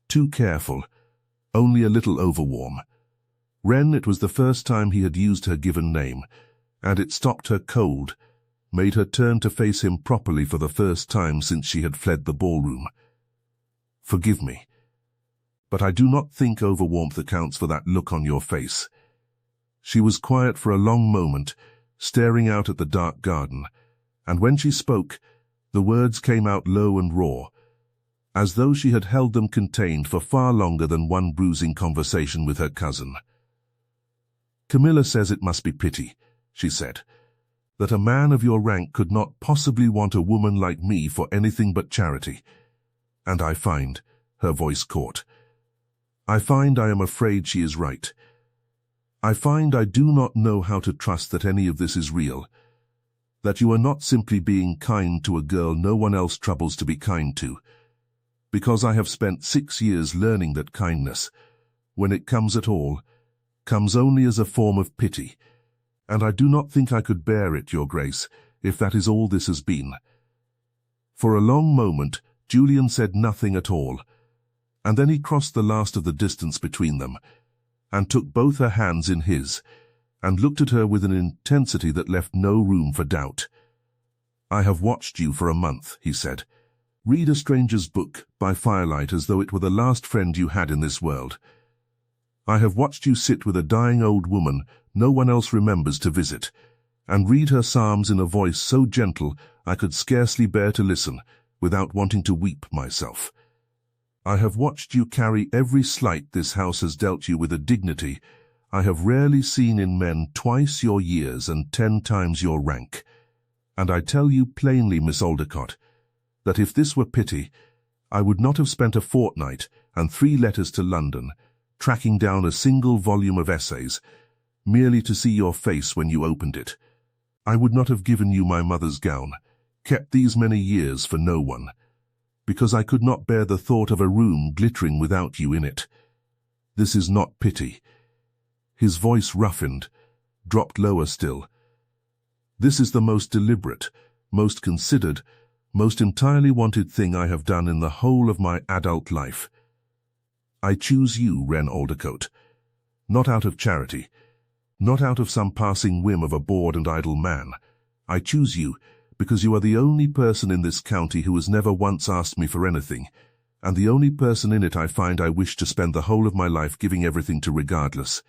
too careful, only a little overwarm. Wren, it was the first time he had used her given name, and it stopped her cold, made her turn to face him properly for the first time since she had fled the ballroom. "Forgive me, but I do not think overwarmth accounts for that look on your face." She was quiet for a long moment, staring out at the dark garden, and when she spoke, the words came out low and raw, as though she had held them contained for far longer than one bruising conversation with her cousin. "Camilla says it must be pity," she said, "that a man of your rank could not possibly want a woman like me for anything but charity. And I find," her voice caught, "I find I am afraid she is right. I find I do not know how to trust that any of this is real, that you are not simply being kind to a girl no one else troubles to be kind to, because I have spent 6 years learning that kindness, when it comes at all, comes only as a form of pity, and I do not think I could bear it, Your Grace, if that is all this has been." For a long moment, Julian said nothing at all, and then he crossed the last of the distance between them, and took both her hands in his, and looked at her with an intensity that left no room for doubt. "I have watched you for a month," he said. "Read A Stranger's Book by Firelight as though it were the last friend you had in this world. I have watched you sit with a dying old woman no one else remembers to visit, and read her psalms in a voice so gentle I could scarcely bear to listen without wanting to weep myself. I have watched you carry every slight this house has dealt you with a dignity I have rarely seen in men twice your years and 10 times your rank. And I tell you plainly, Miss Aldercott, that if this were pity, I would not have spent a fortnight and 3 letters to London, tracking down a single volume of essays, merely to see your face when you opened it. I would not have given you my mother's gown, kept these many years for no one, because I could not bear the thought of a room glittering without you in it. This is not pity." His voice roughened, dropped lower still. "This is the most deliberate, most considered, most entirely wanted thing I have done in the whole of my adult life. I choose you, Wren Aldercott, not out of charity, not out of some passing whim of a bored and idle man. I choose you because you are the only person in this county who has never once asked me for anything, and the only person in it I find I wish to spend the whole of my life giving everything to regardless."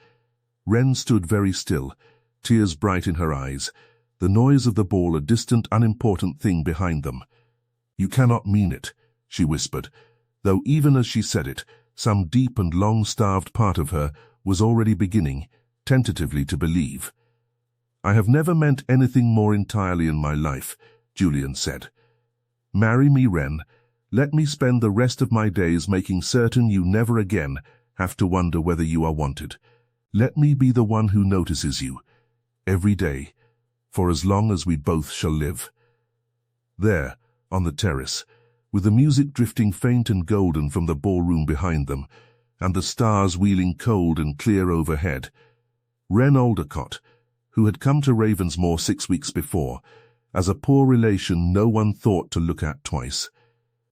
Wren stood very still, tears bright in her eyes, the noise of the ball a distant, unimportant thing behind them. "You cannot mean it," she whispered, though even as she said it, some deep and long-starved part of her was already beginning, tentatively, to believe. "I have never meant anything more entirely in my life," Julian said. "Marry me, Wren. Let me spend the rest of my days making certain you never again have to wonder whether you are wanted. Let me be the one who notices you, every day, for as long as we both shall live." There, on the terrace, with the music drifting faint and golden from the ballroom behind them, and the stars wheeling cold and clear overhead, Wren Aldercott, who had come to Ravensmoor 6 weeks before, as a poor relation no one thought to look at twice,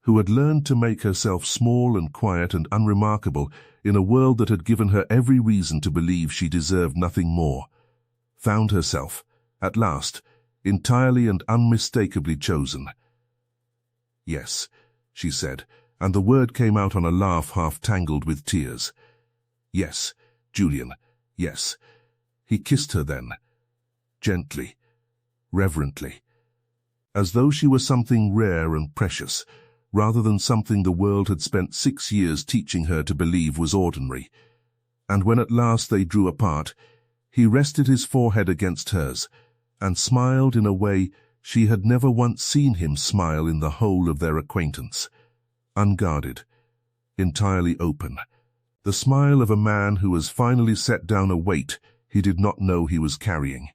who had learned to make herself small and quiet and unremarkable in a world that had given her every reason to believe she deserved nothing more, found herself, at last, entirely and unmistakably chosen. "Yes," she said, and the word came out on a laugh half tangled with tears. "Yes, Julian, yes." He kissed her then, gently, reverently, as though she were something rare and precious, rather than something the world had spent 6 years teaching her to believe was ordinary. And when at last they drew apart, he rested his forehead against hers, and smiled in a way she had never once seen him smile in the whole of their acquaintance, unguarded, entirely open, the smile of a man who has finally set down a weight he did not know he was carrying.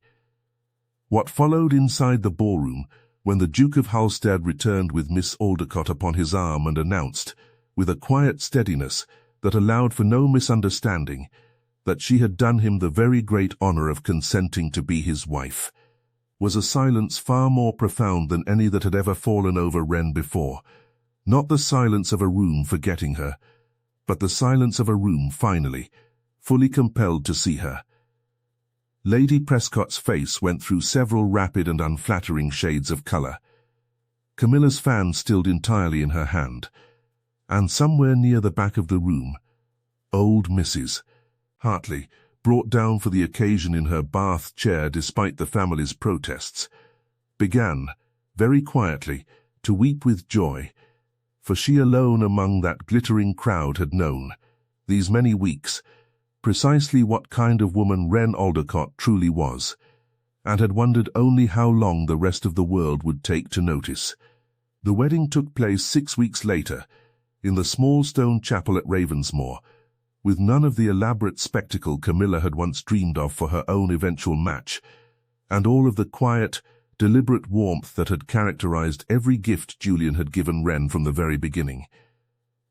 What followed inside the ballroom, when the Duke of Halstead returned with Miss Aldercott upon his arm and announced, with a quiet steadiness that allowed for no misunderstanding, that she had done him the very great honor of consenting to be his wife, was a silence far more profound than any that had ever fallen over Wren before. Not the silence of a room forgetting her, but the silence of a room finally, fully compelled to see her. Lady Prescott's face went through several rapid and unflattering shades of colour. Camilla's fan stilled entirely in her hand, and somewhere near the back of the room, old Mrs. Hartley, brought down for the occasion in her bath chair despite the family's protests, began, very quietly, to weep with joy, for she alone among that glittering crowd had known, these many weeks, precisely what kind of woman Wren Aldercott truly was, and had wondered only how long the rest of the world would take to notice. The wedding took place 6 weeks later, in the small stone chapel at Ravensmoor, with none of the elaborate spectacle Camilla had once dreamed of for her own eventual match, and all of the quiet, deliberate warmth that had characterized every gift Julian had given Wren from the very beginning.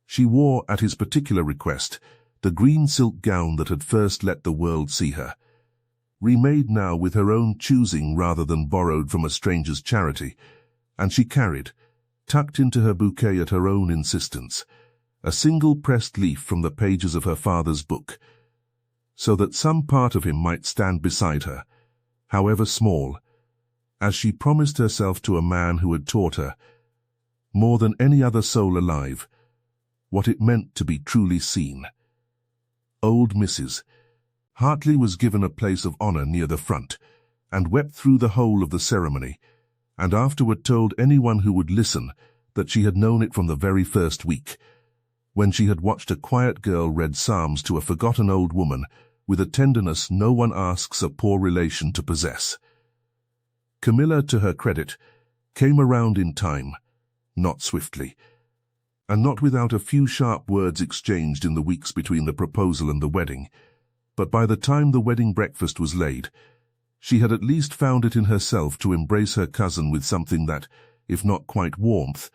She wore, at his particular request, the green silk gown that had first let the world see her, remade now with her own choosing rather than borrowed from a stranger's charity, and she carried, tucked into her bouquet at her own insistence, a single pressed leaf from the pages of her father's book, so that some part of him might stand beside her, however small, as she promised herself to a man who had taught her, more than any other soul alive, what it meant to be truly seen. Old Mrs. Hartley was given a place of honour near the front, and wept through the whole of the ceremony, and afterward told anyone who would listen that she had known it from the very first week, when she had watched a quiet girl read psalms to a forgotten old woman with a tenderness no one asks a poor relation to possess. Camilla, to her credit, came around in time, not swiftly, and not without a few sharp words exchanged in the weeks between the proposal and the wedding, but by the time the wedding breakfast was laid, she had at least found it in herself to embrace her cousin with something that, if not quite warmth,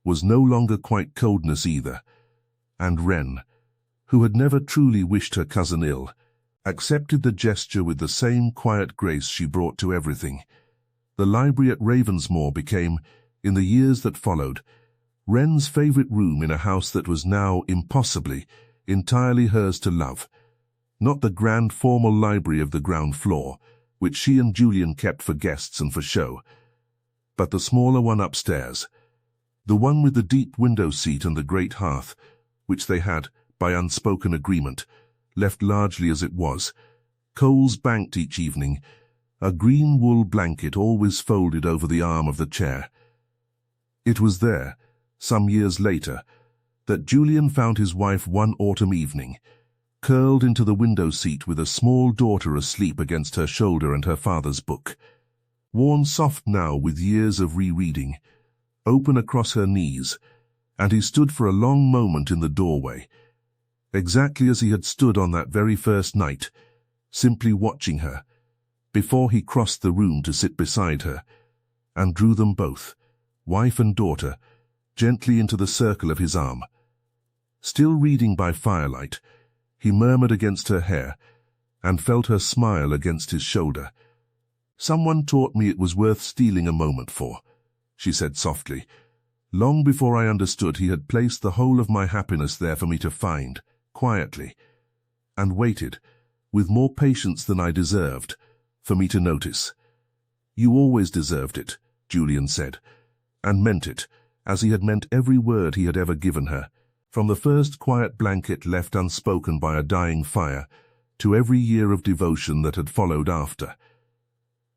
was no longer quite coldness either, and Wren, who had never truly wished her cousin ill, accepted the gesture with the same quiet grace she brought to everything. The library at Ravensmoor became, in the years that followed, Wren's favourite room in a house that was now, impossibly, entirely hers to love. Not the grand formal library of the ground floor, which she and Julian kept for guests and for show, but the smaller one upstairs, the one with the deep window seat and the great hearth, which they had, by unspoken agreement, left largely as it was, coals banked each evening, a green wool blanket always folded over the arm of the chair. It was there, some years later, that Julian found his wife one autumn evening, curled into the window seat with a small daughter asleep against her shoulder and her father's book, worn soft now with years of rereading, open across her knees, and he stood for a long moment in the doorway, exactly as he had stood on that very first night, simply watching her, before he crossed the room to sit beside her, and drew them both, wife and daughter, gently into the circle of his arm. Still reading by firelight, he murmured against her hair, and felt her smile against his shoulder. "Someone taught me it was worth stealing a moment for," she said softly. "Long before I understood, he had placed the whole of my happiness there for me to find, quietly, and waited, with more patience than I deserved, for me to notice." "You always deserved it," Julian said, and meant it, as he had meant every word he had ever given her, from the first quiet blanket left unspoken by a dying fire, to every year of devotion that had followed after.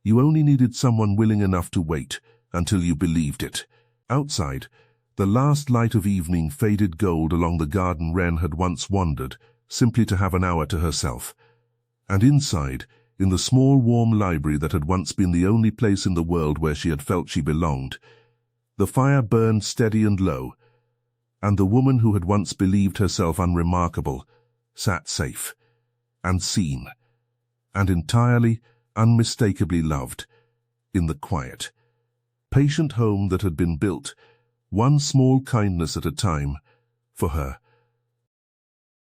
You only needed someone willing enough to wait until you believed it. Outside, the last light of evening faded gold along the garden Wren had once wandered, simply to have an hour to herself. And inside, in the small warm library that had once been the only place in the world where she had felt she belonged, the fire burned steady and low, and the woman who had once believed herself unremarkable sat safe, and seen, and entirely, unmistakably loved, in the quiet, patient home that had been built, one small kindness at a time, for her.